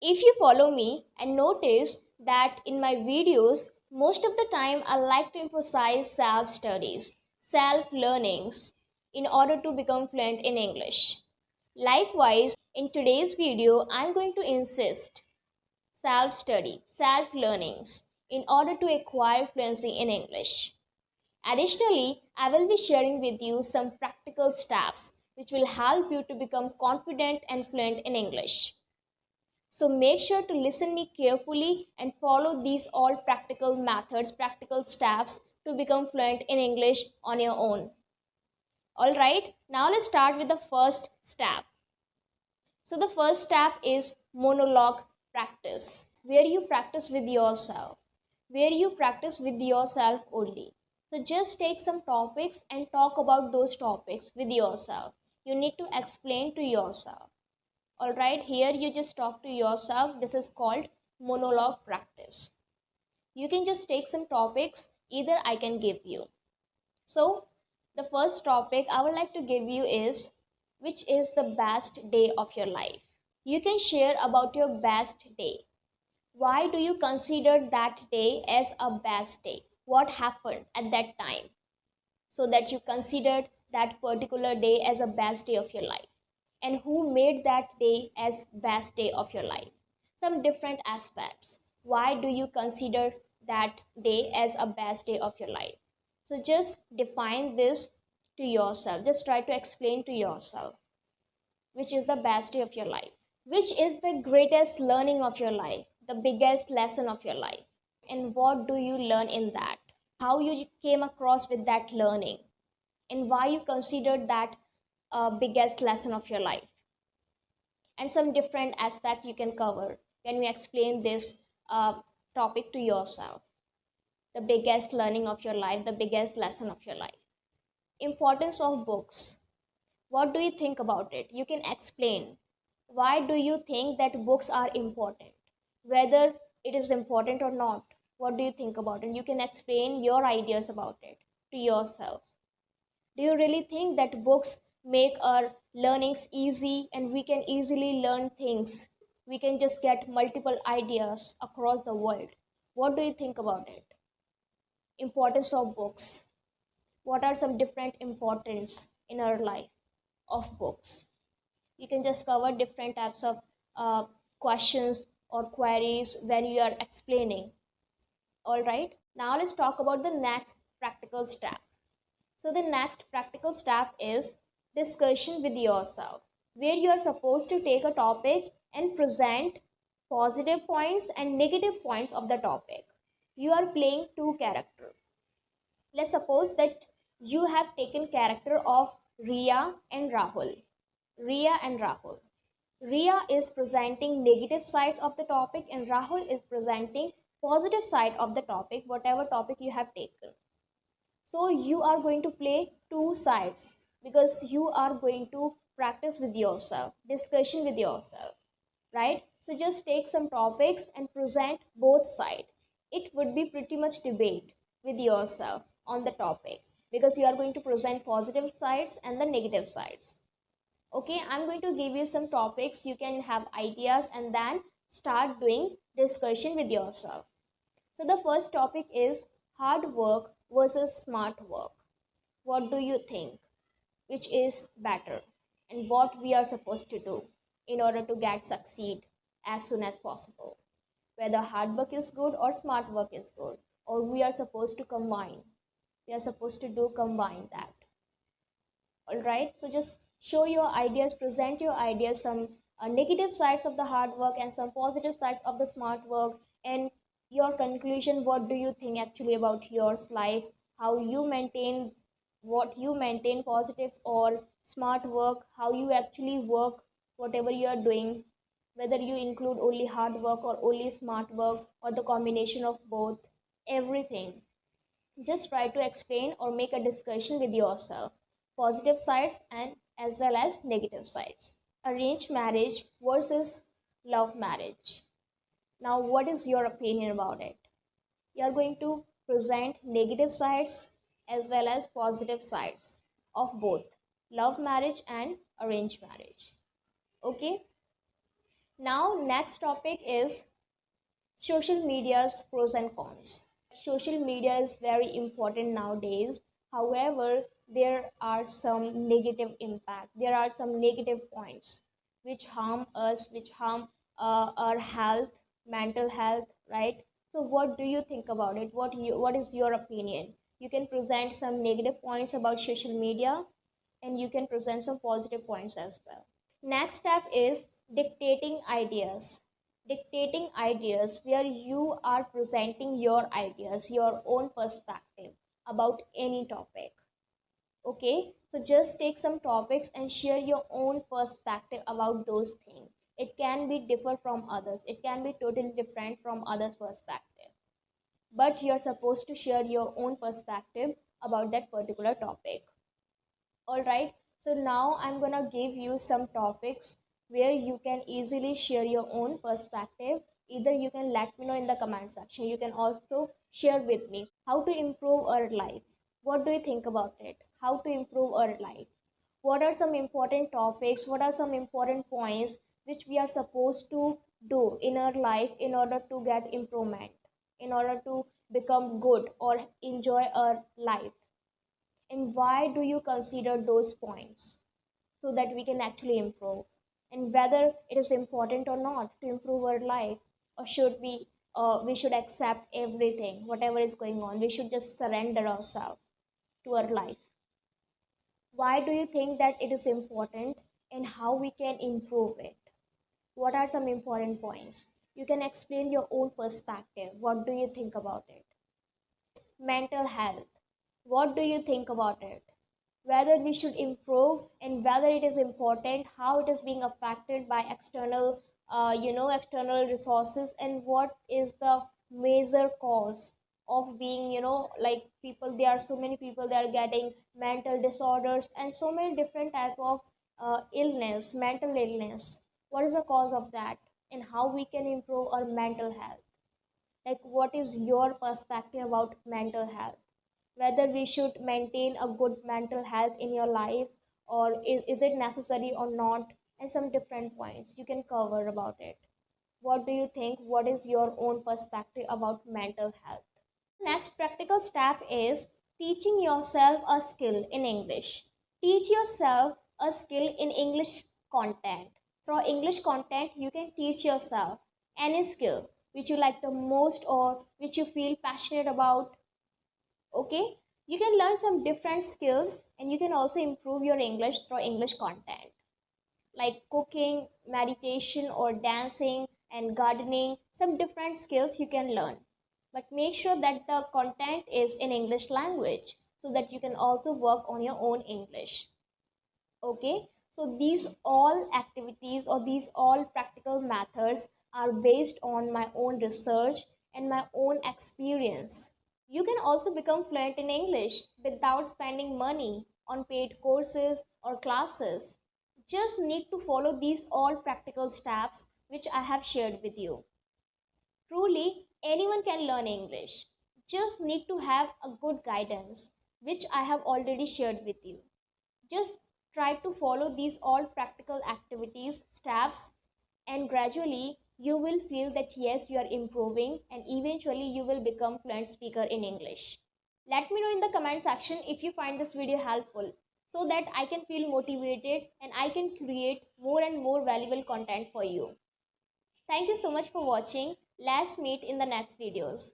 If you follow me and notice that in my videos, most of the time I like to emphasize self-studies, self-learnings in order to become fluent in English. Likewise, in today's video, I'm going to insist self-study, self-learnings in order to acquire fluency in English. Additionally, I will be sharing with you some practical steps which will help you to become confident and fluent in English. So make sure to listen me carefully and follow these all practical methods, practical steps to become fluent in English on your own. Alright, now let's start with the first step. So the first step is monologue practice, where you practice with yourself, only. So just take some topics and talk about those topics with yourself. You need to explain to yourself. Alright, here you just talk to yourself. This is called monologue practice. You can just take some topics, either I can give you. So the first topic I would like to give you is, which is the best day of your life? You can share about your best day. Why do you consider that day as a best day? What happened at that time so that you considered that particular day as a best day of your life? And who made that day as best day of your life? Some different aspects. Why do you consider that day as a best day of your life? So just define this to yourself. Just try to explain to yourself which is the best day of your life. Which is the greatest learning of your life, the biggest lesson of your life? And what do you learn in that? How you came across with that learning? And why you considered that biggest lesson of your life? And some different aspect you can cover when we explain this topic to yourself. The biggest learning of your life, the biggest lesson of your life. Importance of books. What do you think about it? You can explain. Why do you think that books are important? Whether it is important or not. What do you think about it? You can explain your ideas about it to yourself. Do you really think that books make our learnings easy and we can easily learn things? We can just get multiple ideas across the world. What do you think about it? Importance of books. What are some different importance in our life of books? You can just cover different types of questions or queries when you are explaining. All right, now let's talk about the next practical step. So the next practical step is discussion with yourself, where you are supposed to take a topic and present positive points and negative points of the topic. You are playing two characters. Let's suppose that you have taken character of Riya and Rahul. Riya and Rahul. Riya is presenting negative sides of the topic and Rahul is presenting positive side of the topic, whatever topic you have taken. So you are going to play two sides because you are going to practice with yourself, discussion with yourself, right? So just take some topics and present both sides. It would be pretty much debate with yourself on the topic because you are going to present positive sides and the negative sides. Okay, I'm going to give you some topics. You can have ideas and then start doing discussion with yourself. So the first topic is hard work versus smart work. What do you think? Which is better? And what we are supposed to do in order to get succeed as soon as possible? Whether hard work is good or smart work is good, or we are supposed to combine. We are supposed to do combine that. All right, so just show your ideas, present your ideas, some negative sides of the hard work and some positive sides of the smart work, and your conclusion. What do you think actually about your life? How you maintain, what you maintain, positive or smart work? How you actually work, whatever you are doing, whether you include only hard work or only smart work or the combination of both, everything. Just try to explain or make a discussion with yourself, positive sides and as well as negative sides. Arranged marriage versus love marriage. Now, what is your opinion about it? You are going to present negative sides as well as positive sides of both love marriage and arranged marriage. Okay. Now next topic is social media's pros and cons. Social media is very important nowadays. However, there are some negative impact. There are some negative points which harm us, which harm our health, mental health, right? So, what do you think about it? What is your opinion? You can present some negative points about social media, and you can present some positive points as well. Next step is dictating ideas. Dictating ideas, where you are presenting your ideas, your own perspective about any topic. Okay, so just take some topics and share your own perspective about those things. It can be differ from others, it can be totally different from others' perspective, but you're supposed to share your own perspective about that particular topic. All right, so now I'm gonna give you some topics where you can easily share your own perspective. Either you can let me know in the comment section, you can also share with me how to improve our life. What do you think about it? How to improve our life? What are some important topics? What are some important points which we are supposed to do in our life in order to get improvement, in order to become good or enjoy our life? And why do you consider those points, so that we can actually improve, and whether it is important or not to improve our life, or should we should accept everything whatever is going on, we should just surrender ourselves to our life? Why do you think that it is important, and how we can improve it? What are some important points? You can explain your own perspective. What do you think about it? Mental health, what do you think about it? Whether we should improve, and whether it is important, how it is being affected by external external resources, and what is the major cause of being, like people, there are so many people, they are getting mental disorders and so many different type of illness, mental illness. What is the cause of that, and how we can improve our mental health? Like, what is your perspective about mental health? Whether we should maintain a good mental health in your life, or is it necessary or not? And some different points you can cover about it. What do you think? What is your own perspective about mental health? Next practical step is teaching yourself a skill in English. Teach yourself a skill in English content. Through English content, you can teach yourself any skill which you like the most, or which you feel passionate about. Okay, you can learn some different skills, and you can also improve your English through English content, like cooking, meditation, or dancing and gardening. Some different skills you can learn, but make sure that the content is in English language, so that you can also work on your own English. Okay, so these all activities, or these all practical methods, are based on my own research and my own experience. You can also become fluent in English without spending money on paid courses or classes. Just need to follow these all practical steps which I have shared with you. Truly, anyone can learn English. Just need to have a good guidance, which I have already shared with you. Just try to follow these all practical activities, steps, and gradually you will feel that yes, you are improving, and eventually you will become fluent speaker in English. Let me know in the comment section if you find this video helpful, so that I can feel motivated and I can create more and more valuable content for you. Thank you so much for watching. Let's meet in the next videos.